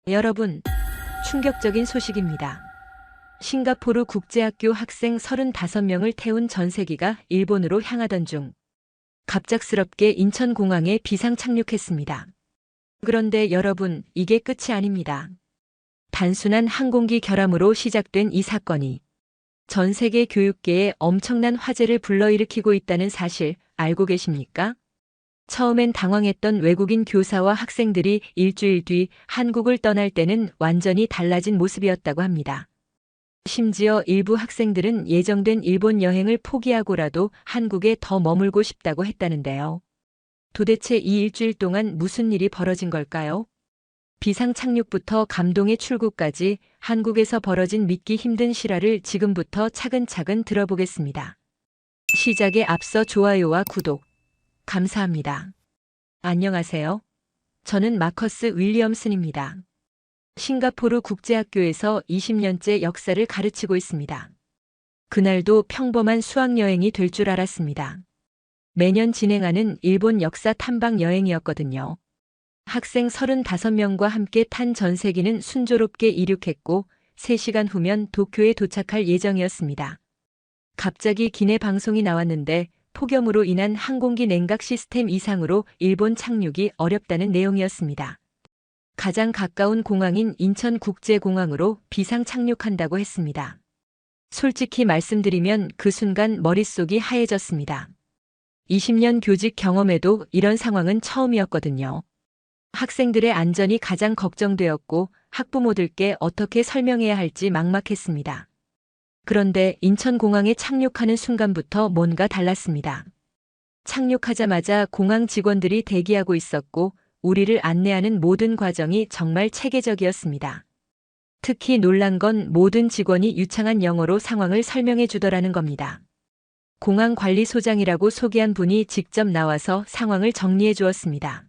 여러분, 충격적인 소식입니다. 싱가포르 국제학교 학생 35명을 태운 전세기가 일본으로 향하던 중 갑작스럽게 인천공항에 비상 착륙했습니다. 그런데 여러분, 이게 끝이 아닙니다. 단순한 항공기 결함으로 시작된 이 사건이 전 세계 교육계에 엄청난 화제를 불러일으키고 있다는 사실 알고 계십니까? 처음엔 당황했던 외국인 교사와 학생들이 일주일 뒤 한국을 떠날 때는 완전히 달라진 모습이었다고 합니다. 심지어 일부 학생들은 예정된 일본 여행을 포기하고라도 한국에 더 머물고 싶다고 했다는데요. 도대체 이 일주일 동안 무슨 일이 벌어진 걸까요? 비상 착륙부터 감동의 출구까지 한국에서 벌어진 믿기 힘든 실화를 지금부터 차근차근 들어보겠습니다. 시작에 앞서 좋아요와 구독 감사합니다. 안녕하세요. 저는 마커스 윌리엄슨입니다. 싱가포르 국제학교에서 20년째 역사를 가르치고 있습니다. 그날도 평범한 수학여행이 될 줄 알았습니다. 매년 진행하는 일본 역사 탐방 여행이었거든요. 학생 35명과 함께 탄 전세기는 순조롭게 이륙했고 3시간 후면 도쿄에 도착할 예정이었습니다. 갑자기 기내 방송이 나왔는데 폭염으로 인한 항공기 냉각 시스템 이상으로 일본 착륙이 어렵다는 내용이었습니다. 가장 가까운 공항인 인천국제공항으로 비상 착륙한다고 했습니다. 솔직히 말씀드리면 그 순간 머릿속이 하얘졌습니다. 20년 교직 경험에도 이런 상황은 처음이었거든요. 학생들의 안전이 가장 걱정되었고 학부모들께 어떻게 설명해야 할지 막막했습니다. 그런데 인천공항에 착륙하는 순간부터 뭔가 달랐습니다. 착륙하자마자 공항 직원들이 대기하고 있었고 우리를 안내하는 모든 과정이 정말 체계적이었습니다. 특히 놀란 건 모든 직원이 유창한 영어로 상황을 설명해 주더라는 겁니다. 공항 관리소장이라고 소개한 분이 직접 나와서 상황을 정리해 주었습니다.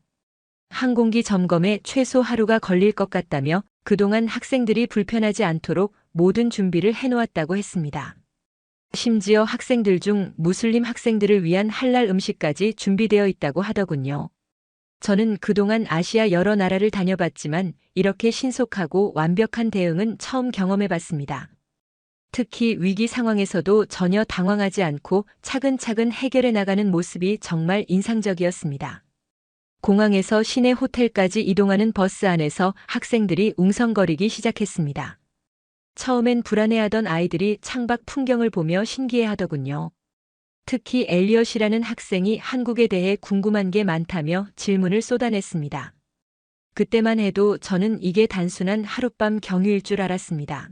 항공기 점검에 최소 하루가 걸릴 것 같다며 그동안 학생들이 불편하지 않도록 모든 준비를 해놓았다고 했습니다. 심지어 학생들 중 무슬림 학생들을 위한 할랄 음식까지 준비되어 있다고 하더군요. 저는 그동안 아시아 여러 나라를 다녀봤지만 이렇게 신속하고 완벽한 대응은 처음 경험해봤습니다. 특히 위기 상황에서도 전혀 당황하지 않고 차근차근 해결해 나가는 모습이 정말 인상적이었습니다. 공항에서 시내 호텔까지 이동하는 버스 안에서 학생들이 웅성거리기 시작했습니다. 처음엔 불안해하던 아이들이 창밖 풍경을 보며 신기해하더군요. 특히 엘리엇이라는 학생이 한국에 대해 궁금한 게 많다며 질문을 쏟아냈습니다. 그때만 해도 저는 이게 단순한 하룻밤 경유일 줄 알았습니다.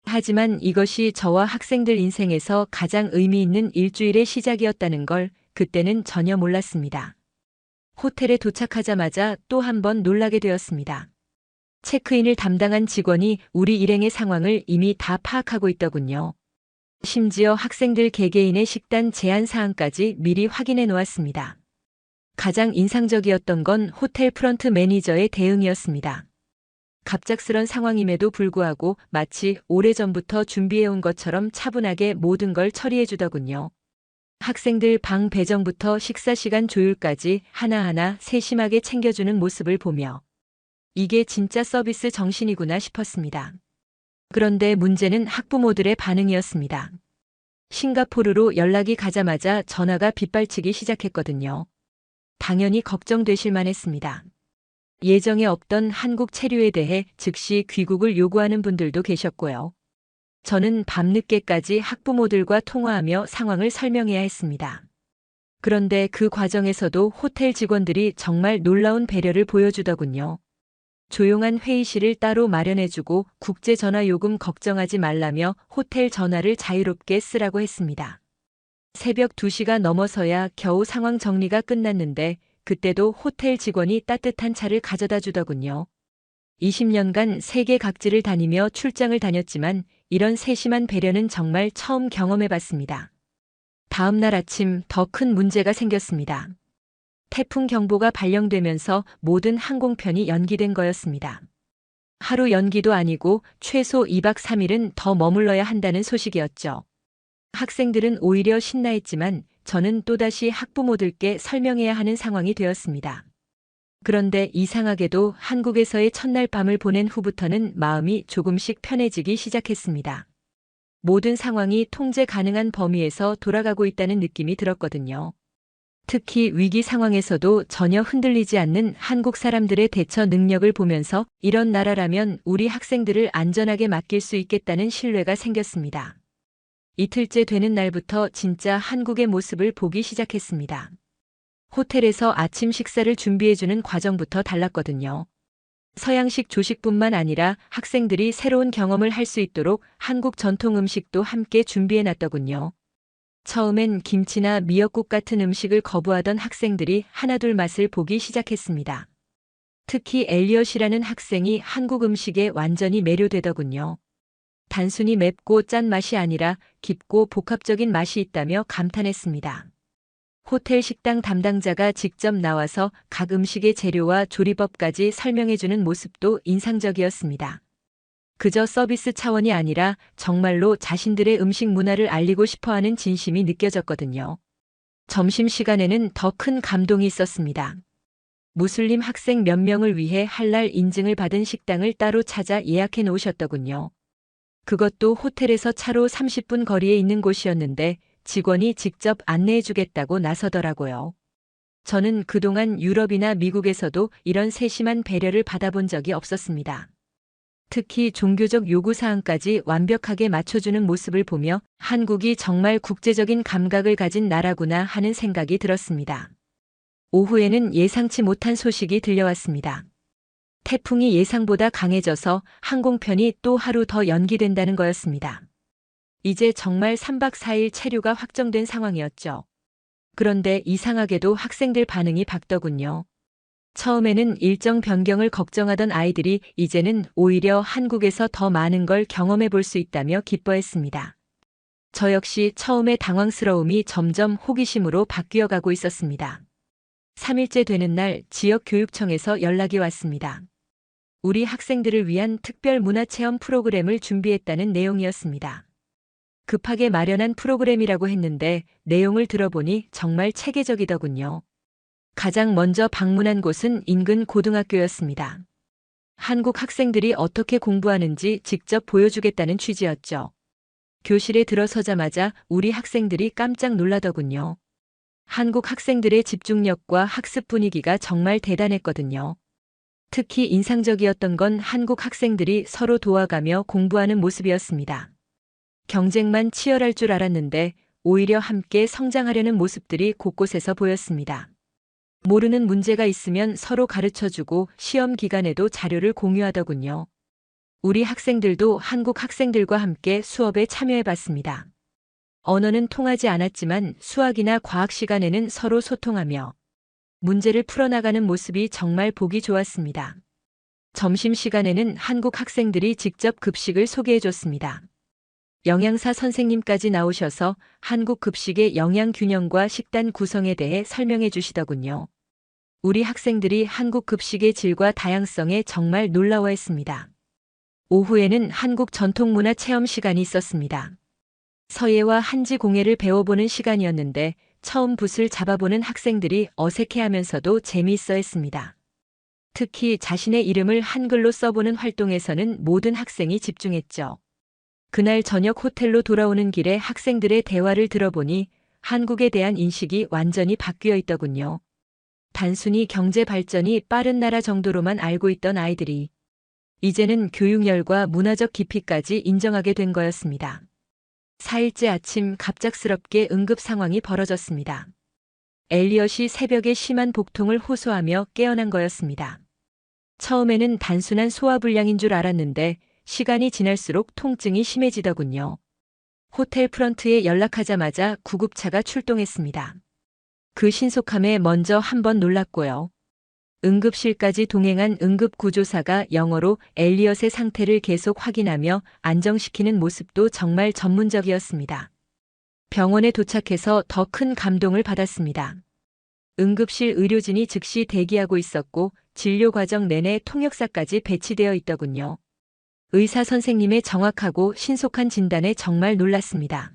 하지만 이것이 저와 학생들 인생에서 가장 의미 있는 일주일의 시작이었다는 걸 그때는 전혀 몰랐습니다. 호텔에 도착하자마자 또 한 번 놀라게 되었습니다. 체크인을 담당한 직원이 우리 일행의 상황을 이미 다 파악하고 있더군요. 심지어 학생들 개개인의 식단 제한 사항까지 미리 확인해 놓았습니다. 가장 인상적이었던 건 호텔 프런트 매니저의 대응이었습니다. 갑작스런 상황임에도 불구하고 마치 오래전부터 준비해온 것처럼 차분하게 모든 걸 처리해 주더군요. 학생들 방 배정부터 식사 시간 조율까지 하나하나 세심하게 챙겨주는 모습을 보며 이게 진짜 서비스 정신이구나 싶었습니다. 그런데 문제는 학부모들의 반응이었습니다. 싱가포르로 연락이 가자마자 전화가 빗발치기 시작했거든요. 당연히 걱정되실 만했습니다. 예정에 없던 한국 체류에 대해 즉시 귀국을 요구하는 분들도 계셨고요. 저는 밤늦게까지 학부모들과 통화하며 상황을 설명해야 했습니다. 그런데 그 과정에서도 호텔 직원들이 정말 놀라운 배려를 보여주더군요. 조용한 회의실을 따로 마련해주고 국제 전화 요금 걱정하지 말라며 호텔 전화를 자유롭게 쓰라고 했습니다. 새벽 2시가 넘어서야 겨우 상황 정리가 끝났는데 그때도 호텔 직원이 따뜻한 차를 가져다 주더군요. 20년간 세계 각지를 다니며 출장을 다녔지만 이런 세심한 배려는 정말 처음 경험해봤습니다. 다음 날 아침 더 큰 문제가 생겼습니다. 태풍 경보가 발령되면서 모든 항공편이 연기된 거였습니다. 하루 연기도 아니고 최소 2박 3일은 더 머물러야 한다는 소식이었죠. 학생들은 오히려 신나했지만 저는 또다시 학부모들께 설명해야 하는 상황이 되었습니다. 그런데 이상하게도 한국에서의 첫날 밤을 보낸 후부터는 마음이 조금씩 편해지기 시작했습니다. 모든 상황이 통제 가능한 범위에서 돌아가고 있다는 느낌이 들었거든요. 특히 위기 상황에서도 전혀 흔들리지 않는 한국 사람들의 대처 능력을 보면서 이런 나라라면 우리 학생들을 안전하게 맡길 수 있겠다는 신뢰가 생겼습니다. 이틀째 되는 날부터 진짜 한국의 모습을 보기 시작했습니다. 호텔에서 아침 식사를 준비해주는 과정부터 달랐거든요. 서양식 조식뿐만 아니라 학생들이 새로운 경험을 할 수 있도록 한국 전통 음식도 함께 준비해놨더군요. 처음엔 김치나 미역국 같은 음식을 거부하던 학생들이 하나둘 맛을 보기 시작했습니다. 특히 엘리엇이라는 학생이 한국 음식에 완전히 매료되더군요. 단순히 맵고 짠 맛이 아니라 깊고 복합적인 맛이 있다며 감탄했습니다. 호텔 식당 담당자가 직접 나와서 각 음식의 재료와 조리법까지 설명해주는 모습도 인상적이었습니다. 그저 서비스 차원이 아니라 정말로 자신들의 음식 문화를 알리고 싶어하는 진심이 느껴졌거든요. 점심시간에는 더 큰 감동이 있었습니다. 무슬림 학생 몇 명을 위해 할랄 인증을 받은 식당을 따로 찾아 예약해 놓으셨더군요. 그것도 호텔에서 차로 30분 거리에 있는 곳이었는데 직원이 직접 안내해 주겠다고 나서더라고요. 저는 그동안 유럽이나 미국에서도 이런 세심한 배려를 받아본 적이 없었습니다. 특히 종교적 요구사항까지 완벽하게 맞춰주는 모습을 보며 한국이 정말 국제적인 감각을 가진 나라구나 하는 생각이 들었습니다. 오후에는 예상치 못한 소식이 들려왔습니다. 태풍이 예상보다 강해져서 항공편이 또 하루 더 연기된다는 거였습니다. 이제 정말 3박 4일 체류가 확정된 상황이었죠. 그런데 이상하게도 학생들 반응이 밝더군요. 처음에는 일정 변경을 걱정하던 아이들이 이제는 오히려 한국에서 더 많은 걸 경험해 볼 수 있다며 기뻐했습니다. 저 역시 처음에 당황스러움이 점점 호기심으로 바뀌어 가고 있었습니다. 3일째 되는 날 지역교육청에서 연락이 왔습니다. 우리 학생들을 위한 특별 문화체험 프로그램을 준비했다는 내용이었습니다. 급하게 마련한 프로그램이라고 했는데 내용을 들어보니 정말 체계적이더군요. 가장 먼저 방문한 곳은 인근 고등학교였습니다. 한국 학생들이 어떻게 공부하는지 직접 보여주겠다는 취지였죠. 교실에 들어서자마자 우리 학생들이 깜짝 놀라더군요. 한국 학생들의 집중력과 학습 분위기가 정말 대단했거든요. 특히 인상적이었던 건 한국 학생들이 서로 도와가며 공부하는 모습이었습니다. 경쟁만 치열할 줄 알았는데 오히려 함께 성장하려는 모습들이 곳곳에서 보였습니다. 모르는 문제가 있으면 서로 가르쳐주고 시험 기간에도 자료를 공유하더군요. 우리 학생들도 한국 학생들과 함께 수업에 참여해봤습니다. 언어는 통하지 않았지만 수학이나 과학 시간에는 서로 소통하며 문제를 풀어나가는 모습이 정말 보기 좋았습니다. 점심시간에는 한국 학생들이 직접 급식을 소개해줬습니다. 영양사 선생님까지 나오셔서 한국 급식의 영양 균형과 식단 구성에 대해 설명해 주시더군요. 우리 학생들이 한국 급식의 질과 다양성에 정말 놀라워했습니다. 오후에는 한국 전통문화 체험 시간이 있었습니다. 서예와 한지 공예를 배워보는 시간이었는데 처음 붓을 잡아보는 학생들이 어색해하면서도 재미있어 했습니다. 특히 자신의 이름을 한글로 써보는 활동에서는 모든 학생이 집중했죠. 그날 저녁 호텔로 돌아오는 길에 학생들의 대화를 들어보니 한국에 대한 인식이 완전히 바뀌어 있더군요. 단순히 경제 발전이 빠른 나라 정도로만 알고 있던 아이들이 이제는 교육열과 문화적 깊이까지 인정하게 된 거였습니다. 4일째 아침 갑작스럽게 응급 상황이 벌어졌습니다. 엘리엇이 새벽에 심한 복통을 호소하며 깨어난 거였습니다. 처음에는 단순한 소화불량인 줄 알았는데 시간이 지날수록 통증이 심해지더군요. 호텔 프런트에 연락하자마자 구급차가 출동했습니다. 그 신속함에 먼저 한번 놀랐고요. 응급실까지 동행한 응급구조사가 영어로 엘리엇의 상태를 계속 확인하며 안정시키는 모습도 정말 전문적이었습니다. 병원에 도착해서 더 큰 감동을 받았습니다. 응급실 의료진이 즉시 대기하고 있었고 진료 과정 내내 통역사까지 배치되어 있더군요. 의사 선생님의 정확하고 신속한 진단에 정말 놀랐습니다.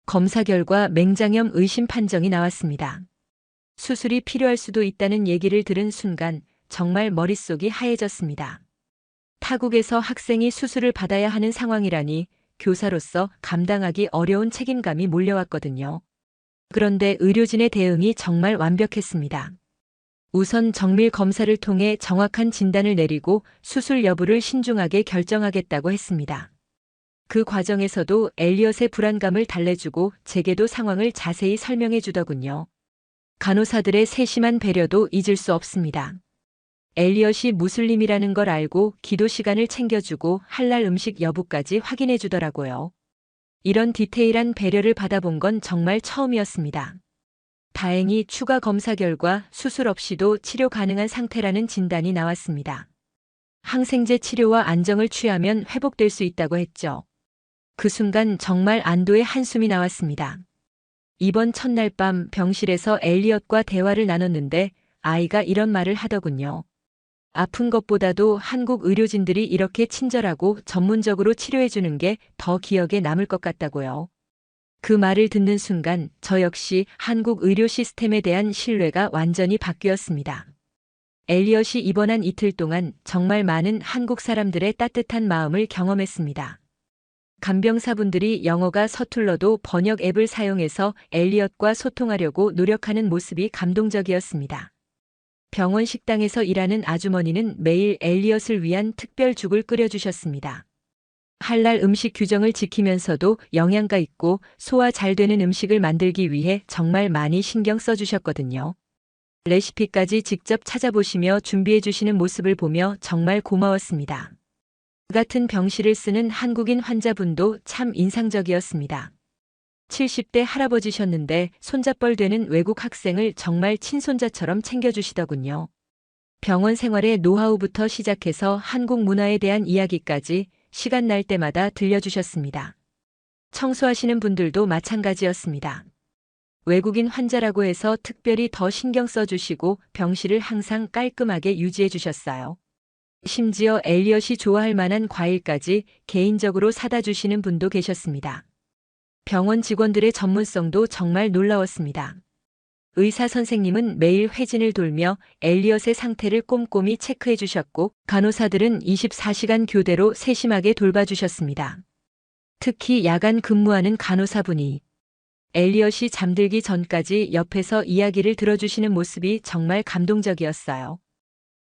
검사 결과 맹장염 의심 판정이 나왔습니다. 수술이 필요할 수도 있다는 얘기를 들은 순간 정말 머릿속이 하얘졌습니다. 타국에서 학생이 수술을 받아야 하는 상황이라니 교사로서 감당하기 어려운 책임감이 몰려왔거든요. 그런데 의료진의 대응이 정말 완벽했습니다. 우선 정밀 검사를 통해 정확한 진단을 내리고 수술 여부를 신중하게 결정하겠다고 했습니다. 그 과정에서도 엘리엇의 불안감을 달래주고 제게도 상황을 자세히 설명해 주더군요. 간호사들의 세심한 배려도 잊을 수 없습니다. 엘리엇이 무슬림이라는 걸 알고 기도 시간을 챙겨주고 할랄 음식 여부까지 확인해 주더라고요. 이런 디테일한 배려를 받아본 건 정말 처음이었습니다. 다행히 추가 검사 결과 수술 없이도 치료 가능한 상태라는 진단이 나왔습니다. 항생제 치료와 안정을 취하면 회복될 수 있다고 했죠. 그 순간 정말 안도의 한숨이 나왔습니다. 입원 첫날 밤 병실에서 엘리엇과 대화를 나눴는데 아이가 이런 말을 하더군요. 아픈 것보다도 한국 의료진들이 이렇게 친절하고 전문적으로 치료해주는 게 더 기억에 남을 것 같다고요. 그 말을 듣는 순간 저 역시 한국 의료 시스템에 대한 신뢰가 완전히 바뀌었습니다. 엘리엇이 입원한 이틀 동안 정말 많은 한국 사람들의 따뜻한 마음을 경험했습니다. 간병사분들이 영어가 서툴러도 번역 앱을 사용해서 엘리엇과 소통하려고 노력하는 모습이 감동적이었습니다. 병원 식당에서 일하는 아주머니는 매일 엘리엇을 위한 특별 죽을 끓여주셨습니다. 할랄 음식 규정을 지키면서도 영양가 있고 소화 잘 되는 음식을 만들기 위해 정말 많이 신경 써주셨거든요. 레시피까지 직접 찾아보시며 준비해 주시는 모습을 보며 정말 고마웠습니다. 같은 병실을 쓰는 한국인 환자분도 참 인상적이었습니다. 70대 할아버지셨는데 손잡벌 되는 외국 학생을 정말 친손자처럼 챙겨주시더군요. 병원 생활의 노하우부터 시작해서 한국 문화에 대한 이야기까지 시간 날 때마다 들려주셨습니다. 청소하시는 분들도 마찬가지였습니다. 외국인 환자라고 해서 특별히 더 신경 써주시고 병실을 항상 깔끔하게 유지해 주셨어요. 심지어 엘리엇이 좋아할 만한 과일까지 개인적으로 사다 주시는 분도 계셨습니다. 병원 직원들의 전문성도 정말 놀라웠습니다. 의사 선생님은 매일 회진을 돌며 엘리엇의 상태를 꼼꼼히 체크해 주셨고 간호사들은 24시간 교대로 세심하게 돌봐주셨습니다. 특히 야간 근무하는 간호사분이 엘리엇이 잠들기 전까지 옆에서 이야기를 들어주시는 모습이 정말 감동적이었어요.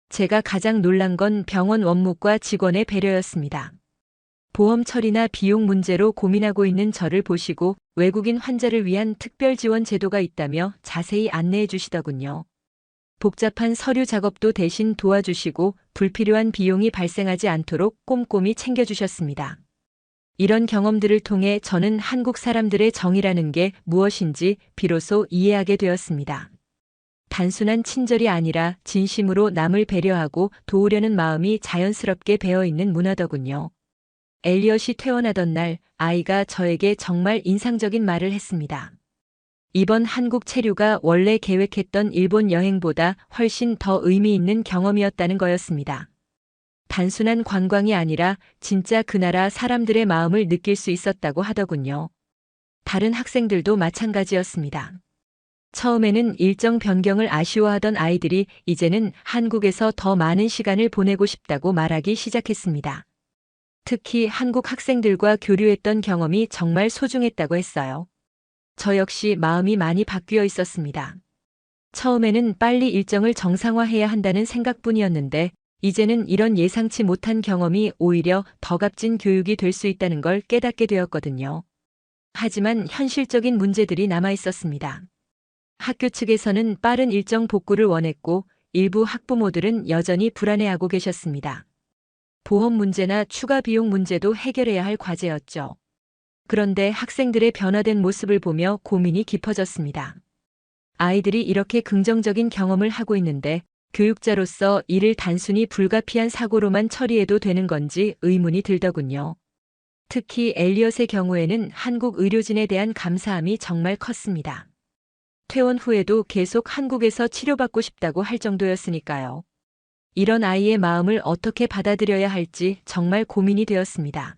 제가 가장 놀란 건 병원 원무과 직원의 배려였습니다. 보험 처리나 비용 문제로 고민하고 있는 저를 보시고 외국인 환자를 위한 특별 지원 제도가 있다며 자세히 안내해 주시더군요. 복잡한 서류 작업도 대신 도와주시고 불필요한 비용이 발생하지 않도록 꼼꼼히 챙겨주셨습니다. 이런 경험들을 통해 저는 한국 사람들의 정이라는 게 무엇인지 비로소 이해하게 되었습니다. 단순한 친절이 아니라 진심으로 남을 배려하고 도우려는 마음이 자연스럽게 배어있는 문화더군요. 엘리엇이 퇴원하던 날 아이가 저에게 정말 인상적인 말을 했습니다. 이번 한국 체류가 원래 계획했던 일본 여행보다 훨씬 더 의미 있는 경험이었다는 거였습니다. 단순한 관광이 아니라 진짜 그 나라 사람들의 마음을 느낄 수 있었다고 하더군요. 다른 학생들도 마찬가지였습니다. 처음에는 일정 변경을 아쉬워하던 아이들이 이제는 한국에서 더 많은 시간을 보내고 싶다고 말하기 시작했습니다. 특히 한국 학생들과 교류했던 경험이 정말 소중했다고 했어요. 저 역시 마음이 많이 바뀌어 있었습니다. 처음에는 빨리 일정을 정상화해야 한다는 생각뿐이었는데 이제는 이런 예상치 못한 경험이 오히려 더 값진 교육이 될 수 있다는 걸 깨닫게 되었거든요. 하지만 현실적인 문제들이 남아 있었습니다. 학교 측에서는 빠른 일정 복구를 원했고 일부 학부모들은 여전히 불안해하고 계셨습니다. 보험 문제나 추가 비용 문제도 해결해야 할 과제였죠. 그런데 학생들의 변화된 모습을 보며 고민이 깊어졌습니다. 아이들이 이렇게 긍정적인 경험을 하고 있는데 교육자로서 이를 단순히 불가피한 사고로만 처리해도 되는 건지 의문이 들더군요. 특히 엘리엇의 경우에는 한국 의료진에 대한 감사함이 정말 컸습니다. 퇴원 후에도 계속 한국에서 치료받고 싶다고 할 정도였으니까요. 이런 아이의 마음을 어떻게 받아들여야 할지 정말 고민이 되었습니다.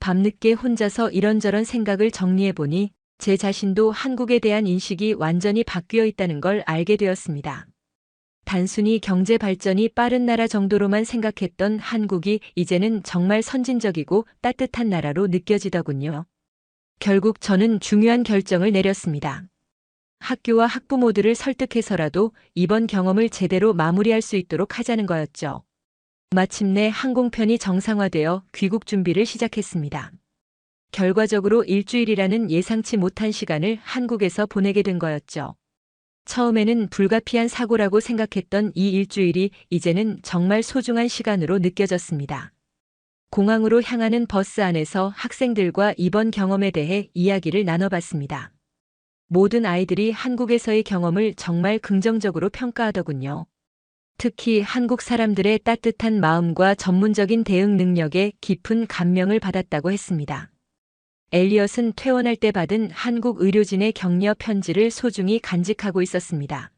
밤늦게 혼자서 이런저런 생각을 정리해보니 제 자신도 한국에 대한 인식이 완전히 바뀌어 있다는 걸 알게 되었습니다. 단순히 경제 발전이 빠른 나라 정도로만 생각했던 한국이 이제는 정말 선진적이고 따뜻한 나라로 느껴지더군요. 결국 저는 중요한 결정을 내렸습니다. 학교와 학부모들을 설득해서라도 이번 경험을 제대로 마무리할 수 있도록 하자는 거였죠. 마침내 항공편이 정상화되어 귀국 준비를 시작했습니다. 결과적으로 일주일이라는 예상치 못한 시간을 한국에서 보내게 된 거였죠. 처음에는 불가피한 사고라고 생각했던 이 일주일이 이제는 정말 소중한 시간으로 느껴졌습니다. 공항으로 향하는 버스 안에서 학생들과 이번 경험에 대해 이야기를 나눠봤습니다. 모든 아이들이 한국에서의 경험을 정말 긍정적으로 평가하더군요. 특히 한국 사람들의 따뜻한 마음과 전문적인 대응 능력에 깊은 감명을 받았다고 했습니다. 엘리엇은 퇴원할 때 받은 한국 의료진의 격려 편지를 소중히 간직하고 있었습니다.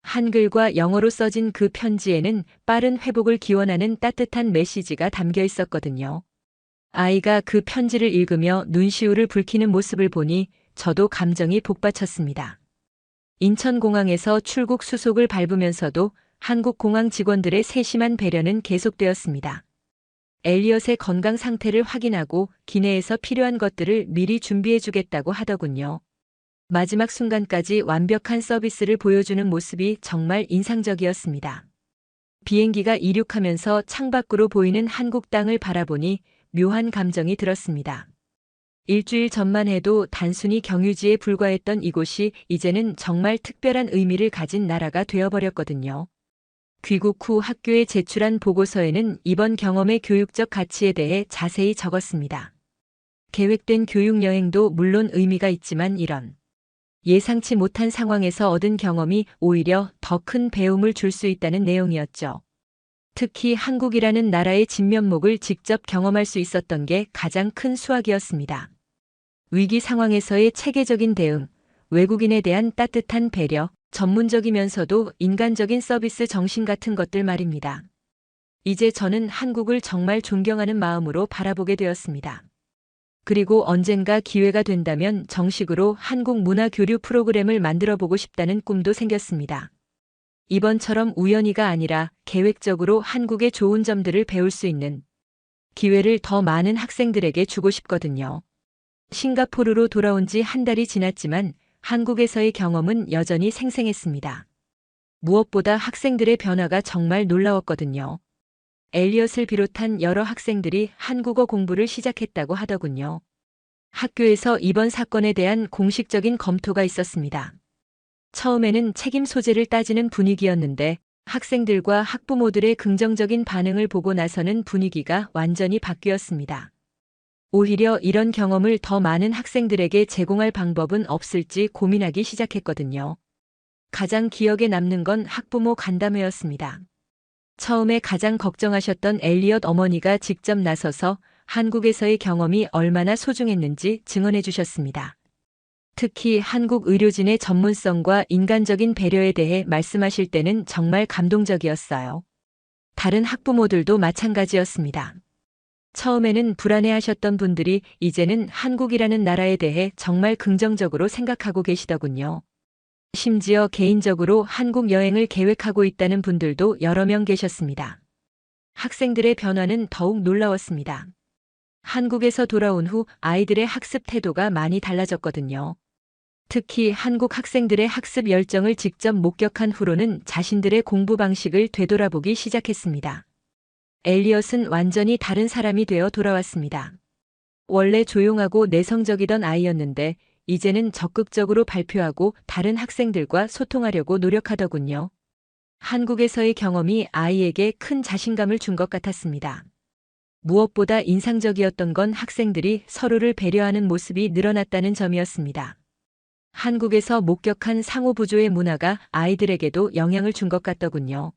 한글과 영어로 써진 그 편지에는 빠른 회복을 기원하는 따뜻한 메시지가 담겨 있었거든요. 아이가 그 편지를 읽으며 눈시울을 붉히는 모습을 보니 저도 감정이 복받쳤습니다. 인천공항에서 출국 수속을 밟으면서도 한국 공항 직원들의 세심한 배려는 계속되었습니다. 엘리엇의 건강 상태를 확인하고 기내에서 필요한 것들을 미리 준비해주겠다고 하더군요. 마지막 순간까지 완벽한 서비스를 보여주는 모습이 정말 인상적이었습니다. 비행기가 이륙하면서 창밖으로 보이는 한국 땅을 바라보니 묘한 감정이 들었습니다. 일주일 전만 해도 단순히 경유지에 불과했던 이곳이 이제는 정말 특별한 의미를 가진 나라가 되어버렸거든요. 귀국 후 학교에 제출한 보고서에는 이번 경험의 교육적 가치에 대해 자세히 적었습니다. 계획된 교육 여행도 물론 의미가 있지만 이런 예상치 못한 상황에서 얻은 경험이 오히려 더 큰 배움을 줄 수 있다는 내용이었죠. 특히 한국이라는 나라의 진면목을 직접 경험할 수 있었던 게 가장 큰 수확이었습니다. 위기 상황에서의 체계적인 대응, 외국인에 대한 따뜻한 배려, 전문적이면서도 인간적인 서비스 정신 같은 것들 말입니다. 이제 저는 한국을 정말 존경하는 마음으로 바라보게 되었습니다. 그리고 언젠가 기회가 된다면 정식으로 한국 문화 교류 프로그램을 만들어 보고 싶다는 꿈도 생겼습니다. 이번처럼 우연히가 아니라 계획적으로 한국의 좋은 점들을 배울 수 있는 기회를 더 많은 학생들에게 주고 싶거든요. 싱가포르로 돌아온 지 한 달이 지났지만 한국에서의 경험은 여전히 생생했습니다. 무엇보다 학생들의 변화가 정말 놀라웠거든요. 엘리엇을 비롯한 여러 학생들이 한국어 공부를 시작했다고 하더군요. 학교에서 이번 사건에 대한 공식적인 검토가 있었습니다. 처음에는 책임 소재를 따지는 분위기였는데 학생들과 학부모들의 긍정적인 반응을 보고 나서는 분위기가 완전히 바뀌었습니다. 오히려 이런 경험을 더 많은 학생들에게 제공할 방법은 없을지 고민하기 시작했거든요. 가장 기억에 남는 건 학부모 간담회였습니다. 처음에 가장 걱정하셨던 엘리엇 어머니가 직접 나서서 한국에서의 경험이 얼마나 소중했는지 증언해 주셨습니다. 특히 한국 의료진의 전문성과 인간적인 배려에 대해 말씀하실 때는 정말 감동적이었어요. 다른 학부모들도 마찬가지였습니다. 처음에는 불안해하셨던 분들이 이제는 한국이라는 나라에 대해 정말 긍정적으로 생각하고 계시더군요. 심지어 개인적으로 한국 여행을 계획하고 있다는 분들도 여러 명 계셨습니다. 학생들의 변화는 더욱 놀라웠습니다. 한국에서 돌아온 후 아이들의 학습 태도가 많이 달라졌거든요. 특히 한국 학생들의 학습 열정을 직접 목격한 후로는 자신들의 공부 방식을 되돌아보기 시작했습니다. 엘리엇은 완전히 다른 사람이 되어 돌아왔습니다. 원래 조용하고 내성적이던 아이였는데 이제는 적극적으로 발표하고 다른 학생들과 소통하려고 노력하더군요. 한국에서의 경험이 아이에게 큰 자신감을 준 것 같았습니다. 무엇보다 인상적이었던 건 학생들이 서로를 배려하는 모습이 늘어났다는 점이었습니다. 한국에서 목격한 상호부조의 문화가 아이들에게도 영향을 준 것 같더군요.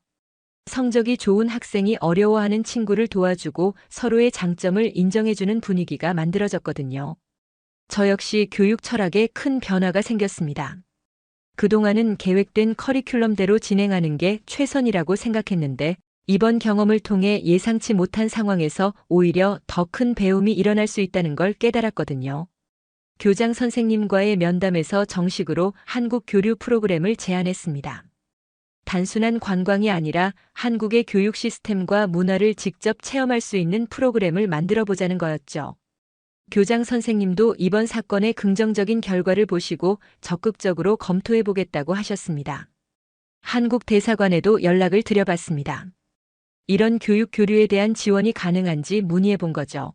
성적이 좋은 학생이 어려워하는 친구를 도와주고 서로의 장점을 인정해주는 분위기가 만들어졌거든요. 저 역시 교육 철학에 큰 변화가 생겼습니다. 그동안은 계획된 커리큘럼대로 진행하는 게 최선이라고 생각했는데 이번 경험을 통해 예상치 못한 상황에서 오히려 더 큰 배움이 일어날 수 있다는 걸 깨달았거든요. 교장 선생님과의 면담에서 정식으로 한국 교류 프로그램을 제안했습니다. 단순한 관광이 아니라 한국의 교육 시스템과 문화를 직접 체험할 수 있는 프로그램을 만들어 보자는 거였죠. 교장 선생님도 이번 사건의 긍정적인 결과를 보시고 적극적으로 검토해 보겠다고 하셨습니다. 한국 대사관에도 연락을 드려봤습니다. 이런 교육 교류에 대한 지원이 가능한지 문의해 본 거죠.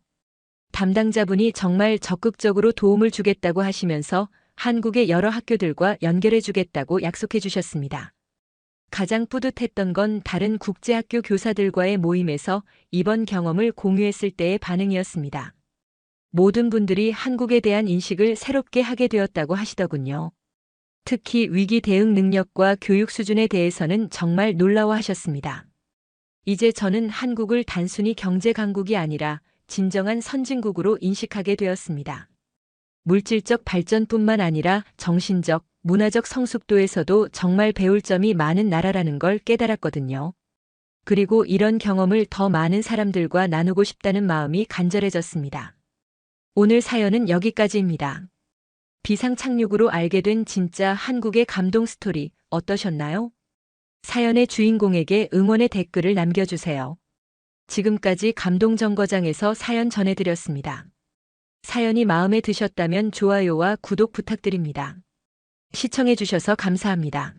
담당자분이 정말 적극적으로 도움을 주겠다고 하시면서 한국의 여러 학교들과 연결해 주겠다고 약속해 주셨습니다. 가장 뿌듯했던 건 다른 국제학교 교사들과의 모임에서 이번 경험을 공유했을 때의 반응이었습니다. 모든 분들이 한국에 대한 인식을 새롭게 하게 되었다고 하시더군요. 특히 위기 대응 능력과 교육 수준에 대해서는 정말 놀라워하셨습니다. 이제 저는 한국을 단순히 경제 강국이 아니라 진정한 선진국으로 인식하게 되었습니다. 물질적 발전뿐만 아니라 정신적, 문화적 성숙도에서도 정말 배울 점이 많은 나라라는 걸 깨달았거든요. 그리고 이런 경험을 더 많은 사람들과 나누고 싶다는 마음이 간절해졌습니다. 오늘 사연은 여기까지입니다. 비상 착륙으로 알게 된 진짜 한국의 감동 스토리 어떠셨나요? 사연의 주인공에게 응원의 댓글을 남겨주세요. 지금까지 감동정거장에서 사연 전해드렸습니다. 사연이 마음에 드셨다면 좋아요와 구독 부탁드립니다. 시청해주셔서 감사합니다.